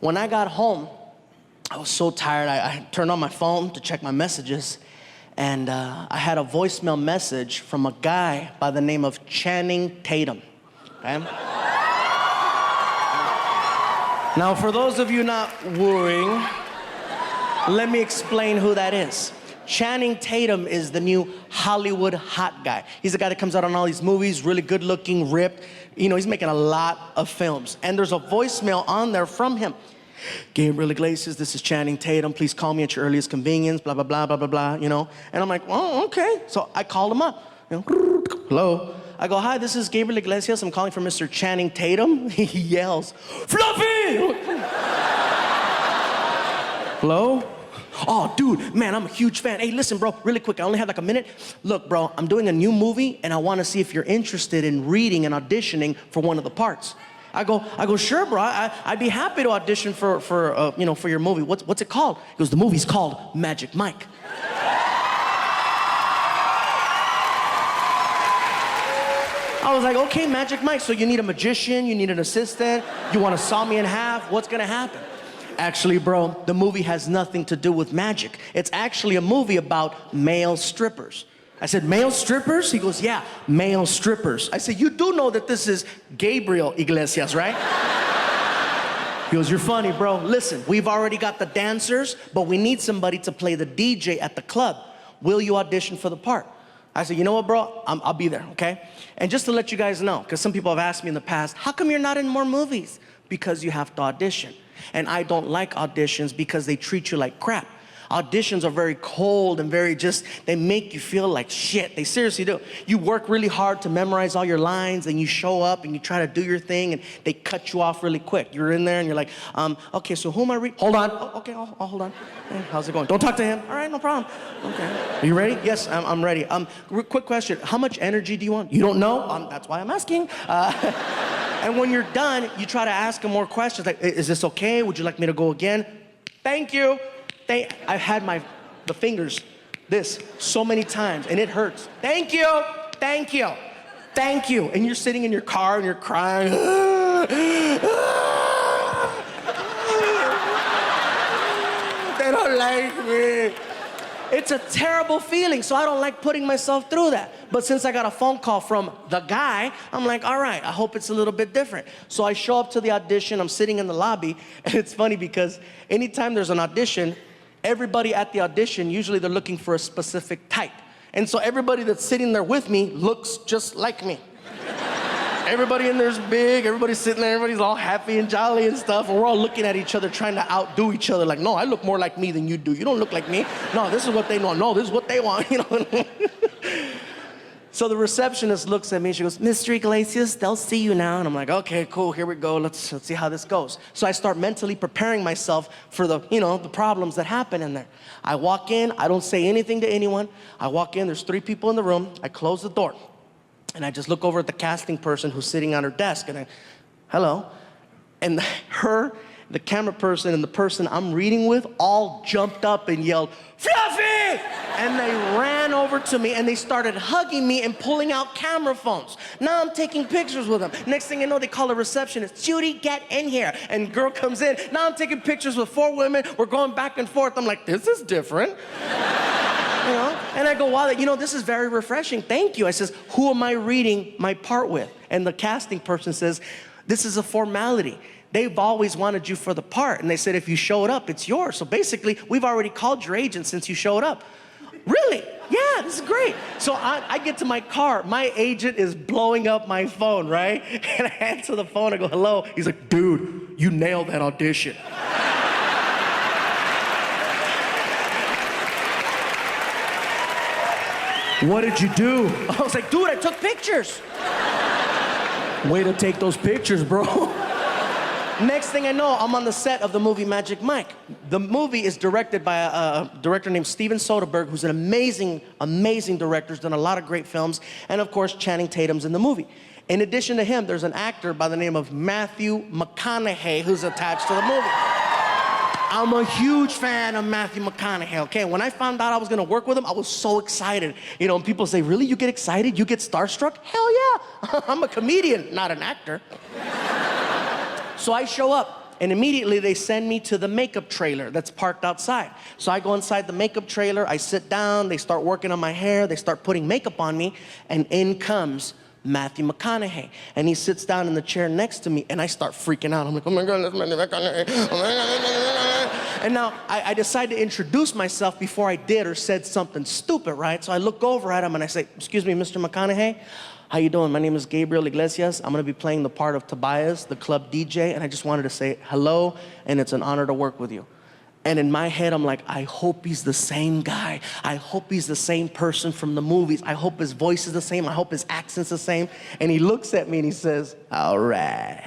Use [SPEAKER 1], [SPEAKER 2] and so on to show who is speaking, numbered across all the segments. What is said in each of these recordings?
[SPEAKER 1] When I got home, I was so tired. I turned on my phone to check my messages, and I had a voicemail message from a guy by the name of Channing Tatum. Okay? Now, for those of you not worrying, let me explain who that is. Channing Tatum is the new Hollywood hot guy. He's the guy that comes out on all these movies, really good looking, ripped. You know, he's making a lot of films. And there's a voicemail on there from him. Gabriel Iglesias, this is Channing Tatum. Please call me at your earliest convenience, blah, blah, blah, blah, blah, blah, you know. And I'm like, oh, okay. So I called him up. You know, hello. I go, hi, this is Gabriel Iglesias. I'm calling for Mr. Channing Tatum. He yells, Fluffy! Hello? Oh, dude, man, I'm a huge fan. Hey, listen, bro, really quick, I only have like a minute. Look, bro, I'm doing a new movie, and I want to see if you're interested in reading and auditioning for one of the parts. I go, sure, bro. I'd be happy to audition for your movie. What's it called? He goes, the movie's called Magic Mike. I was like, okay, Magic Mike. So you need a magician, you need an assistant, you want to saw me in half. What's gonna happen? Actually, bro, the movie has nothing to do with magic. It's actually a movie about male strippers. I said, male strippers? He goes, yeah, male strippers. I said, you do know that this is Gabriel Iglesias, right? He goes, you're funny, bro. Listen, we've already got the dancers, but we need somebody to play the DJ at the club. Will you audition for the part? I said, you know what, bro? I'll be there, okay? And just to let you guys know, because some people have asked me in the past, how come you're not in more movies? Because you have to audition. And I don't like auditions because they treat you like crap. Auditions are very cold and they make you feel like shit. They seriously do. You work really hard to memorize all your lines, and you show up and you try to do your thing, and they cut you off really quick. You're in there and you're like, okay, so who am I hold on. Oh, okay, hold on. Hey, how's it going? Don't talk to him. All right, no problem. Okay. Are you ready? Yes, I'm ready. Quick question. How much energy do you want? You don't know? That's why I'm asking. And when you're done, you try to ask him more questions. Like, is this okay? Would you like me to go again? Thank you. I've had the fingers this so many times, and it hurts. Thank you, thank you, thank you. And you're sitting in your car and you're crying. They don't like me. It's a terrible feeling, so I don't like putting myself through that. But since I got a phone call from the guy, I'm like, all right, I hope it's a little bit different. So I show up to the audition, I'm sitting in the lobby, and it's funny because anytime there's an audition, everybody at the audition, usually they're looking for a specific type. And so everybody that's sitting there with me looks just like me. Everybody in there's big, everybody's sitting there, everybody's all happy and jolly and stuff, and we're all looking at each other trying to outdo each other. Like, no, I look more like me than you do. You don't look like me. No, this is what they know. No, this is what they want, you know. So the receptionist looks at me and she goes, Mr. Iglesias, they'll see you now. And I'm like, okay, cool, here we go. Let's see how this goes. So I start mentally preparing myself for the problems that happen in there. I walk in, I don't say anything to anyone. I walk in, there's 3 people in the room. I close the door. And I just look over at the casting person who's sitting on her desk, and hello. And the camera person, and the person I'm reading with all jumped up and yelled, Fluffy! And they ran over to me, and they started hugging me and pulling out camera phones. Now I'm taking pictures with them. Next thing you know, they call a receptionist, Judy, get in here. And girl comes in. Now I'm taking pictures with 4 women. We're going back and forth. I'm like, this is different. You know? And I go, wow, this is very refreshing. Thank you. I says, who am I reading my part with? And the casting person says, this is a formality. They've always wanted you for the part. And they said, if you showed up, it's yours. So basically, we've already called your agent since you showed up. Really? Yeah, this is great. So I get to my car. My agent is blowing up my phone, right? And I answer the phone. I go, hello. He's like, dude, you nailed that audition. What did you do? I was like, dude, I took pictures. Way to take those pictures, bro. Next thing I know, I'm on the set of the movie Magic Mike. The movie is directed by a director named Steven Soderbergh, who's an amazing, amazing director. He's done a lot of great films. And of course, Channing Tatum's in the movie. In addition to him, there's an actor by the name of Matthew McConaughey who's attached to the movie. I'm a huge fan of Matthew McConaughey, okay? When I found out I was gonna work with him, I was so excited. You know, and people say, really, you get excited? You get starstruck? Hell yeah, I'm a comedian, not an actor. So I show up, And immediately they send me to the makeup trailer that's parked outside. So I go inside the makeup trailer, I sit down, they start working on my hair, they start putting makeup on me, and in comes Matthew McConaughey. And he sits down in the chair next to me, and I start freaking out. I'm like, oh my God, that's Matthew McConaughey. Oh my God. And now I decide to introduce myself before I did or said something stupid, right? So I look over at him and I say, excuse me, Mr. McConaughey, how you doing? My name is Gabriel Iglesias. I'm gonna be playing the part of Tobias, the club DJ, and I just wanted to say hello, and it's an honor to work with you. And in my head, I'm like, I hope he's the same guy. I hope he's the same person from the movies. I hope his voice is the same. I hope his accent's the same. And he looks at me and he says, all right.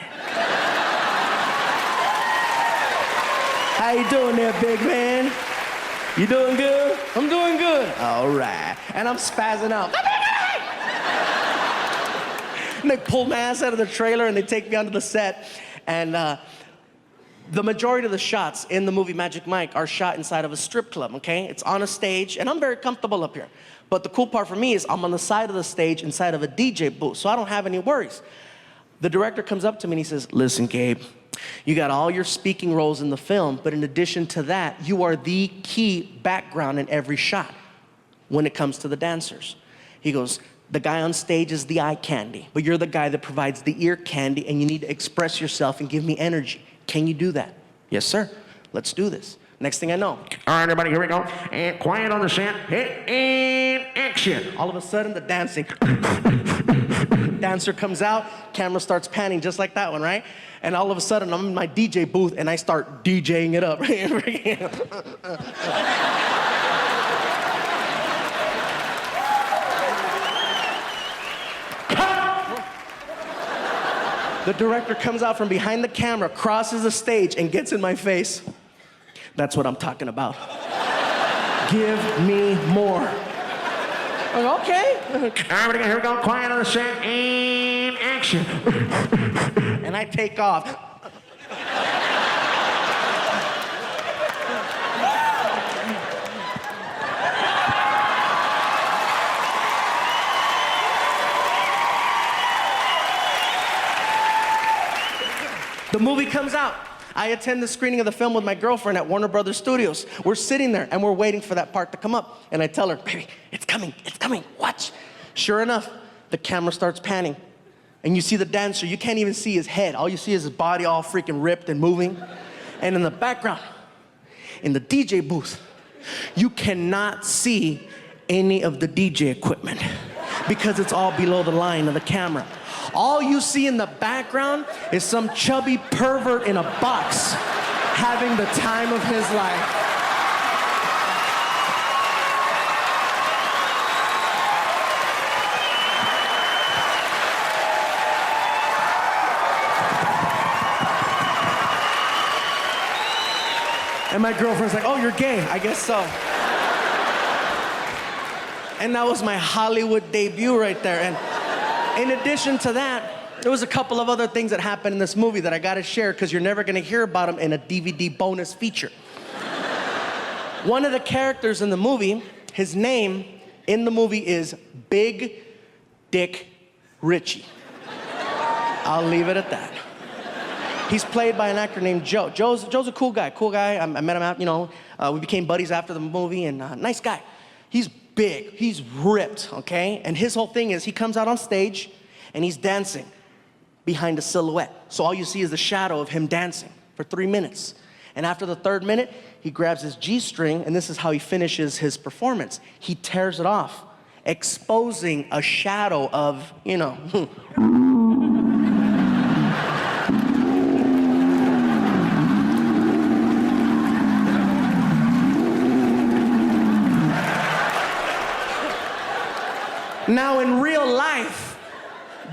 [SPEAKER 1] How you doing there, big man? You doing good? I'm doing good. All right. And I'm spazzing out. And they pull my ass out of the trailer and they take me onto the set. And the majority of the shots in the movie Magic Mike are shot inside of a strip club, okay? It's on a stage, and I'm very comfortable up here. But the cool part for me is I'm on the side of the stage inside of a DJ booth, so I don't have any worries. The director comes up to me and he says, listen, Gabe, you got all your speaking roles in the film, but in addition to that, you are the key background in every shot when it comes to the dancers. He goes, the guy on stage is the eye candy, but you're the guy that provides the ear candy, and you need to express yourself and give me energy. Can you do that? Yes, sir. Let's do this. Next thing I know, all right, everybody, here we go. And quiet on the set. Hit and action. All of a sudden, the dancing. Dancer comes out, camera starts panning just like that one, right? And all of a sudden, I'm in my DJ booth, and I start DJing it up. The director comes out from behind the camera, crosses the stage, and gets in my face. That's what I'm talking about. Give me more. I'm like, okay. All right, here we go. Quiet on the set and action. And I take off. The movie comes out. I attend the screening of the film with my girlfriend at Warner Brothers Studios. We're sitting there and we're waiting for that part to come up. And I tell her, baby, it's coming, watch. Sure enough, the camera starts panning. And you see the dancer, you can't even see his head. All you see is his body all freaking ripped and moving. And in the background, in the DJ booth, you cannot see any of the DJ equipment because it's all below the line of the camera. All you see in the background is some chubby pervert in a box having the time of his life. And my girlfriend's like, oh, you're gay. I guess so. And that was my Hollywood debut right there. And in addition to that, there was a couple of other things that happened in this movie that I gotta share because you're never gonna hear about them in a DVD bonus feature. One of the characters in the movie, his name in the movie is Big Dick Richie. I'll leave it at that. He's played by an actor named Joe. Joe's a cool guy. I met him out, we became buddies after the movie, and nice guy. He's big, he's ripped, okay? And his whole thing is he comes out on stage and he's dancing behind a silhouette. So all you see is the shadow of him dancing for 3 minutes. And after the 3rd minute, he grabs his G-string, and this is how he finishes his performance. He tears it off, exposing a shadow of, Now, in real life,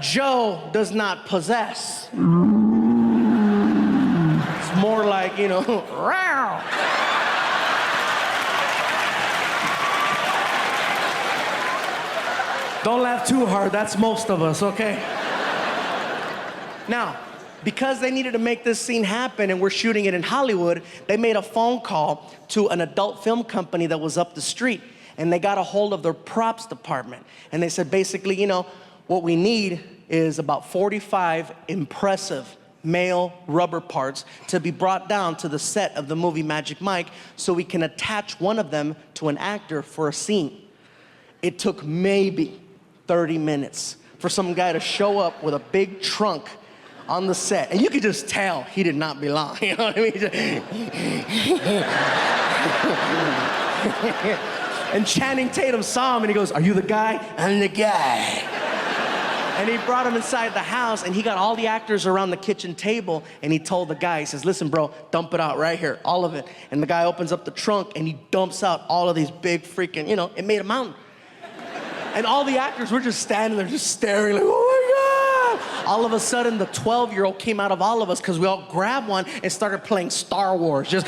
[SPEAKER 1] Joe does not possess. It's more like, row. Don't laugh too hard, that's most of us, okay? Now, because they needed to make this scene happen and we're shooting it in Hollywood, they made a phone call to an adult film company that was up the street. And they got a hold of their props department. And they said, basically, what we need is about 45 impressive male rubber parts to be brought down to the set of the movie Magic Mike so we can attach one of them to an actor for a scene. It took maybe 30 minutes for some guy to show up with a big trunk on the set. And you could just tell he did not belong, you know what I mean? And Channing Tatum saw him and he goes, "Are you the guy?" "I'm the guy." And he brought him inside the house and he got all the actors around the kitchen table and he told the guy, he says, "Listen, bro, dump it out right here, all of it." And the guy opens up the trunk and he dumps out all of these big freaking, you know, it made a mountain. And all the actors were just standing there, just staring like, "Oh my God." All of a sudden, the 12-year-old came out of all of us because we all grabbed one and started playing Star Wars. Just,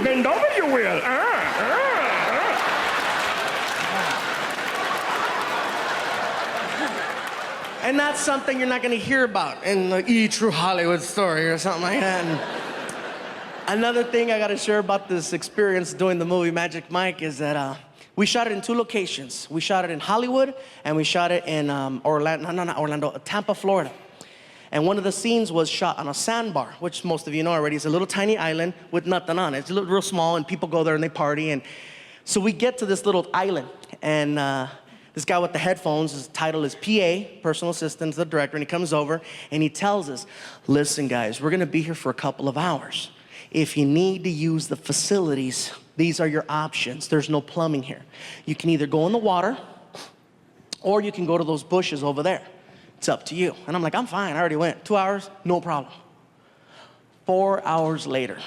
[SPEAKER 1] bend over, you will. And that's something you're not gonna hear about in the True Hollywood Story or something like that. And another thing I gotta share about this experience doing the movie Magic Mike is that we shot it in 2 locations. We shot it in Hollywood and we shot it in Tampa, Florida. And one of the scenes was shot on a sandbar, which most of you know already. It's a little tiny island with nothing on it. It's real small and people go there and they party. And so we get to this little island and this guy with the headphones, his title is PA, personal assistant to the director, and he comes over and he tells us, "Listen guys, we're gonna be here for a couple of hours. If you need to use the facilities, these are your options. There's no plumbing here. You can either go in the water or you can go to those bushes over there. It's up to you." And I'm like, "I'm fine, I already went. 2 hours, no problem." 4 hours later.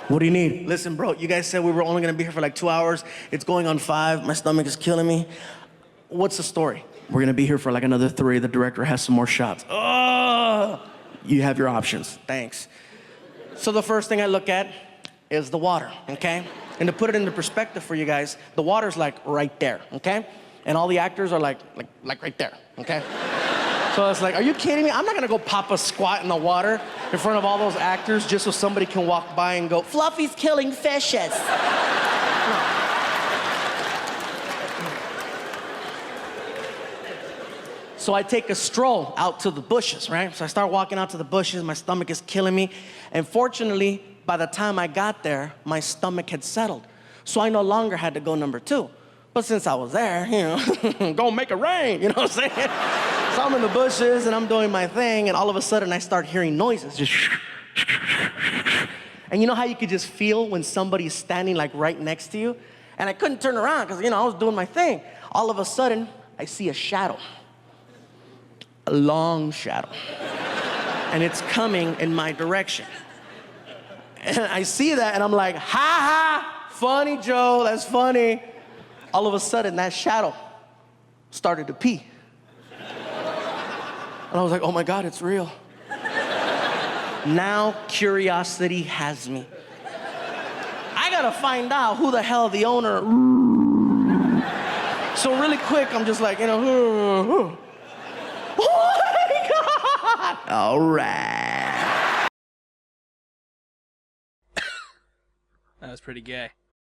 [SPEAKER 1] "What do you need?" "Listen, bro, you guys said we were only gonna be here for like 2 hours. It's going on 5. My stomach is killing me. What's the story?" "We're gonna be here for like another 3. The director has some more shots." "Oh, you have your options. Thanks." So the first thing I look at is the water, okay? And to put it into perspective for you guys, the water's like right there, okay? And all the actors are like right there, okay? So it's like, are you kidding me? I'm not gonna go pop a squat in the water in front of all those actors just so somebody can walk by and go, "Fluffy's killing fishes." No. So I take a stroll out to the bushes, right? So I start walking out to the bushes, my stomach is killing me. And fortunately, by the time I got there, my stomach had settled. So I no longer had to go number 2. But since I was there, you know, go make it rain, you know what I'm saying? So I'm in the bushes and I'm doing my thing and all of a sudden I start hearing noises, just and you know how you could just feel when somebody's standing like right next to you? And I couldn't turn around because, you know, I was doing my thing. All of a sudden, I see a shadow, a long shadow, and it's coming in my direction. And I see that and I'm like, "Ha ha, funny, Joe, that's funny." All of a sudden, that shadow started to pee. And I was like, "Oh my God, it's real." Now curiosity has me. I gotta find out who the hell the owner. So really quick, I'm just like, you know, oh my God! All right.
[SPEAKER 2] That was pretty gay.